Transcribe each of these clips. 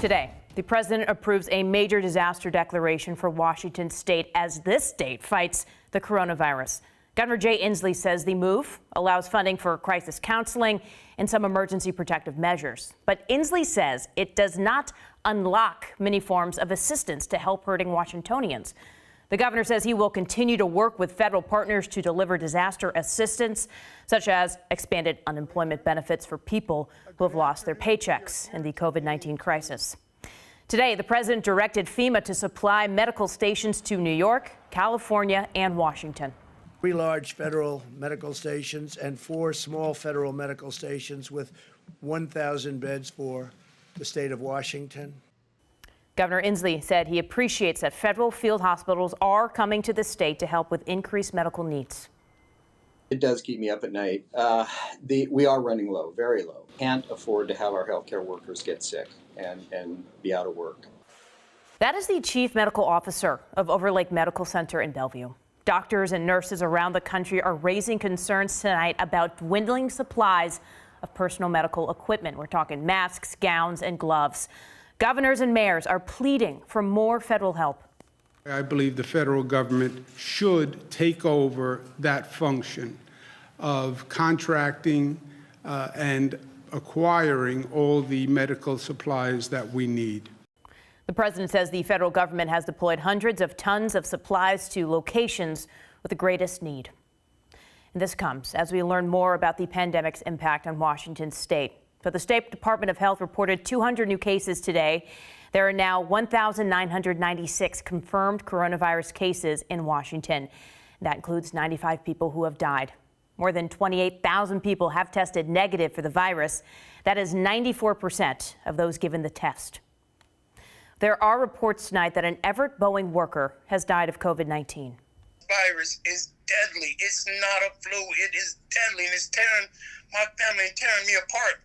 Today, the president approves a major disaster declaration for Washington state as this state fights the coronavirus. Governor Jay Inslee says the move allows funding for crisis counseling and some emergency protective measures. But Inslee says it does not unlock many forms of assistance to help hurting Washingtonians. The governor says he will continue to work with federal partners to deliver disaster assistance, such as expanded unemployment benefits for people who have lost their paychecks in the COVID-19 crisis. Today, the president directed FEMA to supply medical stations to New York, California, and Washington. 3 large federal medical stations and 4 small federal medical stations with 1,000 beds for the state of Washington. Governor Inslee said he appreciates that federal field hospitals are coming to the state to help with increased medical needs. It does keep me up at night. We are running low, very low. Can't afford to have our healthcare workers get sick and be out of work. That is the chief medical officer of Overlake Medical Center in Bellevue. Doctors and nurses around the country are raising concerns tonight about dwindling supplies of personal medical equipment. We're talking masks, gowns, and gloves. Governors and mayors are pleading for more federal help. I believe the federal government should take over that function of contracting and acquiring all the medical supplies that we need. The president says the federal government has deployed hundreds of tons of supplies to locations with the greatest need. And this comes as we learn more about the pandemic's impact on Washington state. So the State Department of Health reported 200 new cases today. There are now 1,996 confirmed coronavirus cases in Washington. That includes 95 people who have died. More than 28,000 people have tested negative for the virus. That is 94% of those given the test. There are reports tonight that an Everett Boeing worker has died of COVID-19. Virus is deadly. It's not a flu. It is deadly, and it's tearing my family and tearing me apart.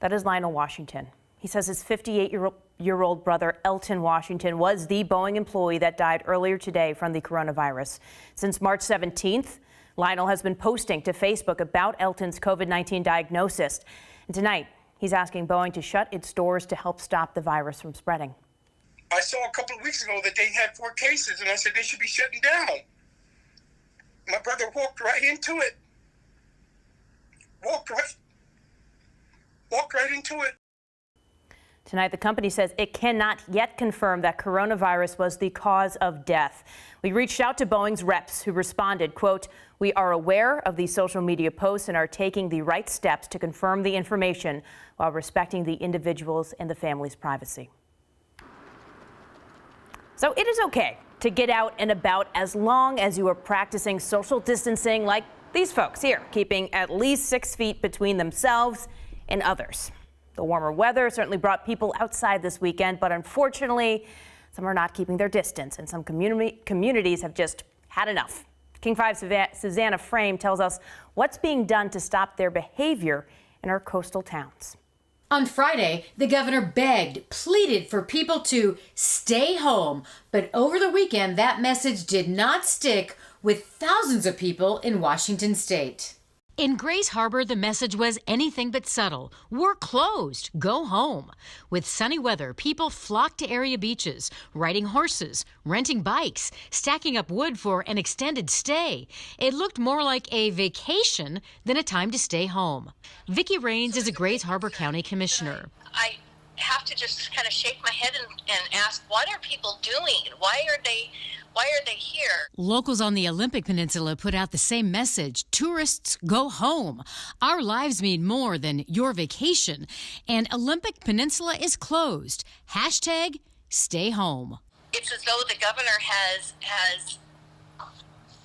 That is Lionel Washington. He says his 58-year-old brother, Elton Washington, was the Boeing employee that died earlier today from the coronavirus. Since March 17th, Lionel has been posting to Facebook about Elton's COVID-19 diagnosis. And tonight, he's asking Boeing to shut its doors to help stop the virus from spreading. I saw a couple of weeks ago that they had 4 cases, and I said they should be shutting down. My brother walked right into it. Walked right into it. Tonight, the company says it cannot yet confirm that coronavirus was the cause of death. We reached out to Boeing's reps who responded, quote, "We are aware of these social media posts and are taking the right steps to confirm the information while respecting the individuals and the family's privacy." So it is okay to get out and about as long as you are practicing social distancing like these folks here, keeping at least 6 feet between themselves and others. The warmer weather certainly brought people outside this weekend, but unfortunately, some are not keeping their distance, and some communities have just had enough. King 5's Susanna Frame tells us what's being done to stop their behavior in our coastal towns. On Friday, the governor begged, pleaded for people to stay home, but over the weekend, that message did not stick with thousands of people in Washington state. In Grays Harbor, the message was anything but subtle. We're closed. Go home. With sunny weather, people flocked to area beaches, riding horses, renting bikes, stacking up wood for an extended stay. It looked more like a vacation than a time to stay home. Vicki Raines is a Grays Harbor County Commissioner. I have to just kind of shake my head and ask, what are people doing? Why are they here? Locals on the Olympic Peninsula put out the same message. Tourists, go home. Our lives mean more than your vacation. And Olympic Peninsula is closed. Hashtag stay home. It's as though the governor has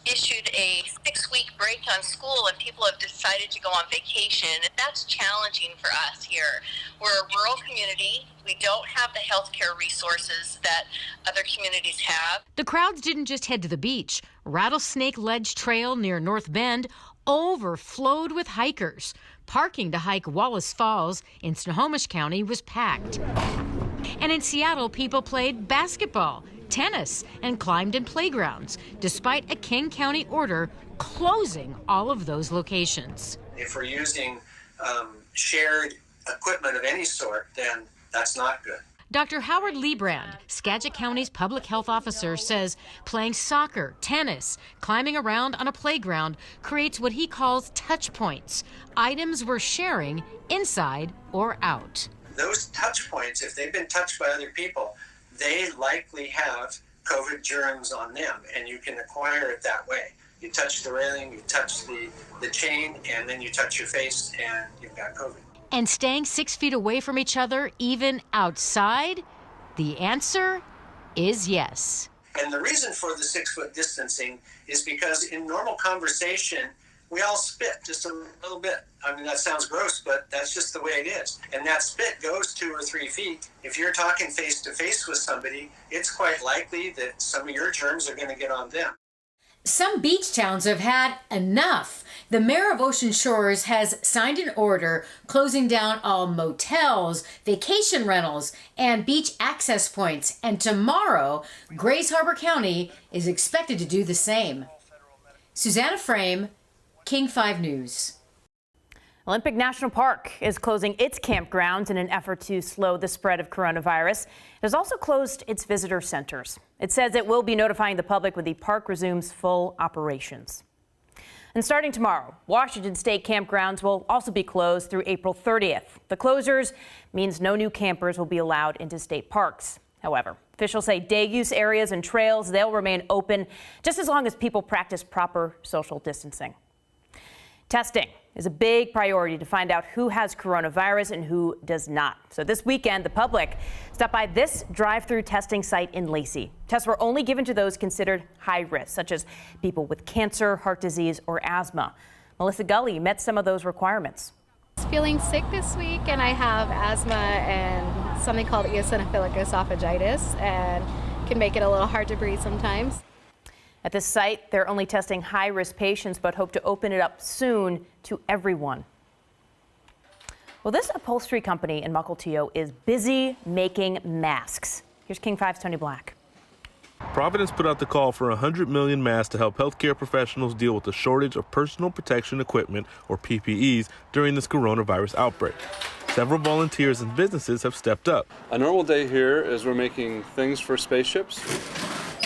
issued a 6-week break on school and people have decided to go on vacation. That's challenging for us here. We're a rural community. We don't have the healthcare resources that other communities have. The crowds didn't just head to the beach. Rattlesnake Ledge Trail near North Bend overflowed with hikers. Parking to hike Wallace Falls in Snohomish County was packed. And in Seattle, people played basketball, tennis, and climbed in playgrounds, despite a King County order closing all of those locations. If we're using shared equipment of any sort, then that's not good. Dr. Howard Liebrand, Skagit County's public health officer, says playing soccer, tennis, climbing around on a playground creates what he calls touch points, items we're sharing inside or out. Those touch points, if they've been touched by other people, they likely have COVID germs on them, and you can acquire it that way. You touch the railing, you touch the chain, and then you touch your face, and you've got COVID. And staying 6 feet away from each other, even outside? The answer is yes. And the reason for the 6 foot distancing is because in normal conversation, we all spit just a little bit. I mean, that sounds gross, but that's just the way it is. And that spit goes 2 or 3 feet. If you're talking face to face with somebody, it's quite likely that some of your germs are going to get on them. Some beach towns have had enough. The mayor of Ocean Shores has signed an order closing down all motels, vacation rentals, and beach access points. And tomorrow, Grays Harbor County is expected to do the same. Susanna Frame, King 5 News. Olympic National Park is closing its campgrounds in an effort to slow the spread of coronavirus. It has also closed its visitor centers. It says it will be notifying the public when the park resumes full operations. And starting tomorrow, Washington State campgrounds will also be closed through April 30th. The closures means no new campers will be allowed into state parks. However, officials say day use areas and trails, they'll remain open just as long as people practice proper social distancing. Testing is a big priority to find out who has coronavirus and who does not. So this weekend, the public stopped by this drive-through testing site in Lacey. Tests were only given to those considered high risk, such as people with cancer, heart disease, or asthma. Melissa Gully met some of those requirements. I was feeling sick this week, and I have asthma and something called eosinophilic esophagitis, and can make it a little hard to breathe sometimes. At this site, they're only testing high-risk patients, but hope to open it up soon to everyone. Well, this upholstery company in Mukilteo is busy making masks. Here's King 5's Tony Black. Providence put out the call for 100 million masks to help healthcare professionals deal with the shortage of personal protection equipment, or PPEs, during this coronavirus outbreak. Several volunteers and businesses have stepped up. A normal day here is we're making things for spaceships.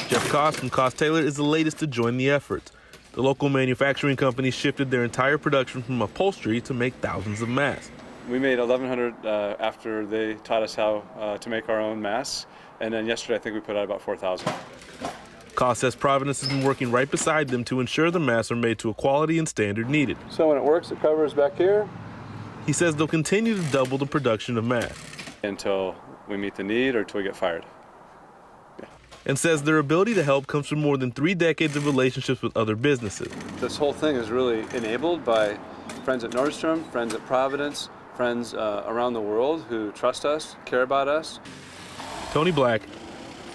Jeff Koss from Koss Taylor is the latest to join the effort. The local manufacturing company shifted their entire production from upholstery to make thousands of masks. We made 1,100 after they taught us how to make our own masks, and then yesterday I think we put out about 4,000. Koss says Providence has been working right beside them to ensure the masks are made to a quality and standard needed. So when it works, it covers back here. He says they'll continue to double the production of masks. Until we meet the need or until we get fired. And says their ability to help comes from more than 3 decades of relationships with other businesses. This whole thing is really enabled by friends at Nordstrom, friends at Providence, friends around the world who trust us, care about us. Tony Black,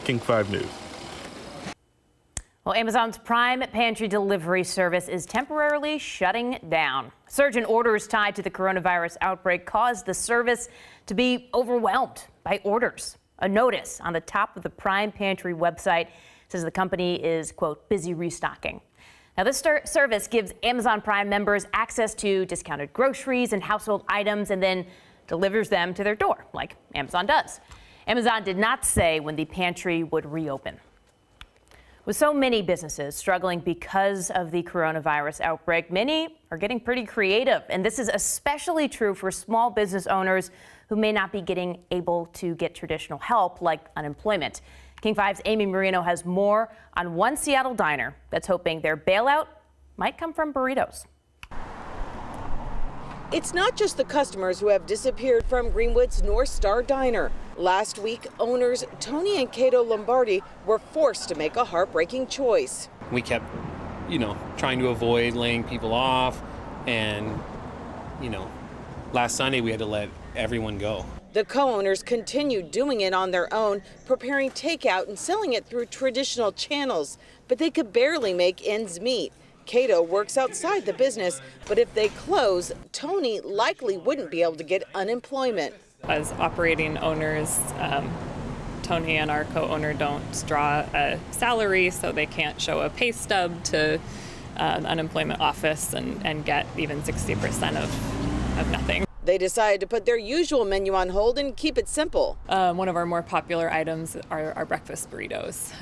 King 5 News. Well, Amazon's Prime Pantry delivery service is temporarily shutting down. Surge in orders tied to the coronavirus outbreak caused the service to be overwhelmed by orders. A notice on the top of the Prime Pantry website says the company is, quote, busy restocking. Now, this service gives Amazon Prime members access to discounted groceries and household items and then delivers them to their door, like Amazon does. Amazon did not say when the pantry would reopen. With so many businesses struggling because of the coronavirus outbreak, many are getting pretty creative. And this is especially true for small business owners who may not be able to get traditional help like unemployment. King 5's Amy Marino has more on one Seattle diner that's hoping their bailout might come from burritos. It's not just the customers who have disappeared from Greenwood's North Star Diner. Last week, owners Tony and Cato Lombardi were forced to make a heartbreaking choice. We kept, trying to avoid laying people off, and, last Sunday we had to let everyone go. The co-owners continued doing it on their own, preparing takeout and selling it through traditional channels, but they could barely make ends meet. Cato works outside the business, but if they close, Tony likely wouldn't be able to get unemployment. As operating owners, Tony and our co-owner don't draw a salary, so they can't show a pay stub to the unemployment office and get even 60% of nothing. They decided to put their usual menu on hold and keep it simple. One of our more popular items are our breakfast burritos.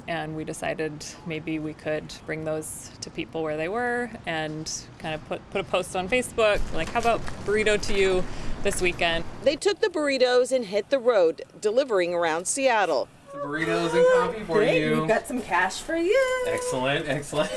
And we decided maybe we could bring those to people where they were and kind of put a post on Facebook, like, how about burrito to you this weekend? They took the burritos and hit the road, delivering around Seattle. Burritos and coffee for you. We've got some cash for you. Excellent, excellent.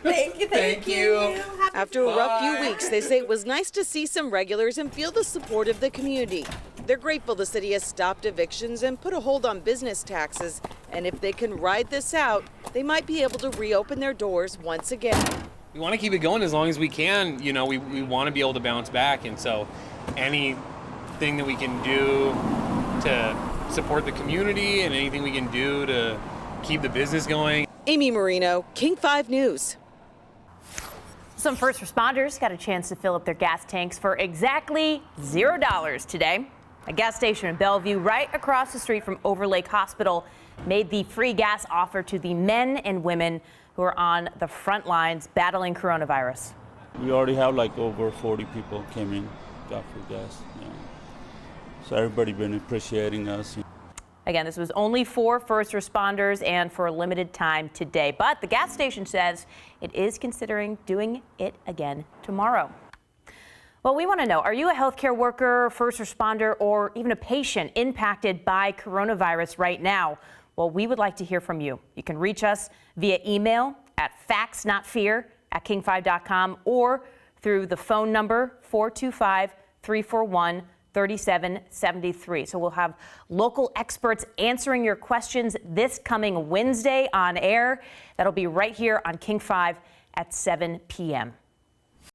Thank you. After a rough few weeks, they say it was nice to see some regulars and feel the support of the community. They're grateful the city has stopped evictions and put a hold on business taxes. And if they can ride this out, they might be able to reopen their doors once again. We want to keep it going as long as we can. You know, we want to be able to bounce back. And so anything that we can do to support the community and anything we can do to keep the business going. Amy Marino, King 5 News. Some first responders got a chance to fill up their gas tanks for exactly $0 today. A gas station in Bellevue, right across the street from Overlake Hospital, made the free gas offer to the men and women who are on the front lines battling coronavirus. We already have like over 40 people came in, got free gas. Yeah. So everybody been appreciating us. Again, this was only for first responders and for a limited time today, but the gas station says it is considering doing it again tomorrow. Well, we want to know, are you a healthcare worker, first responder, or even a patient impacted by coronavirus right now? Well, we would like to hear from you. You can reach us via email at factsnotfear@king5.com or through the phone number 425-341-3773. So we'll have local experts answering your questions this coming Wednesday on air. That'll be right here on King 5 at 7 p.m.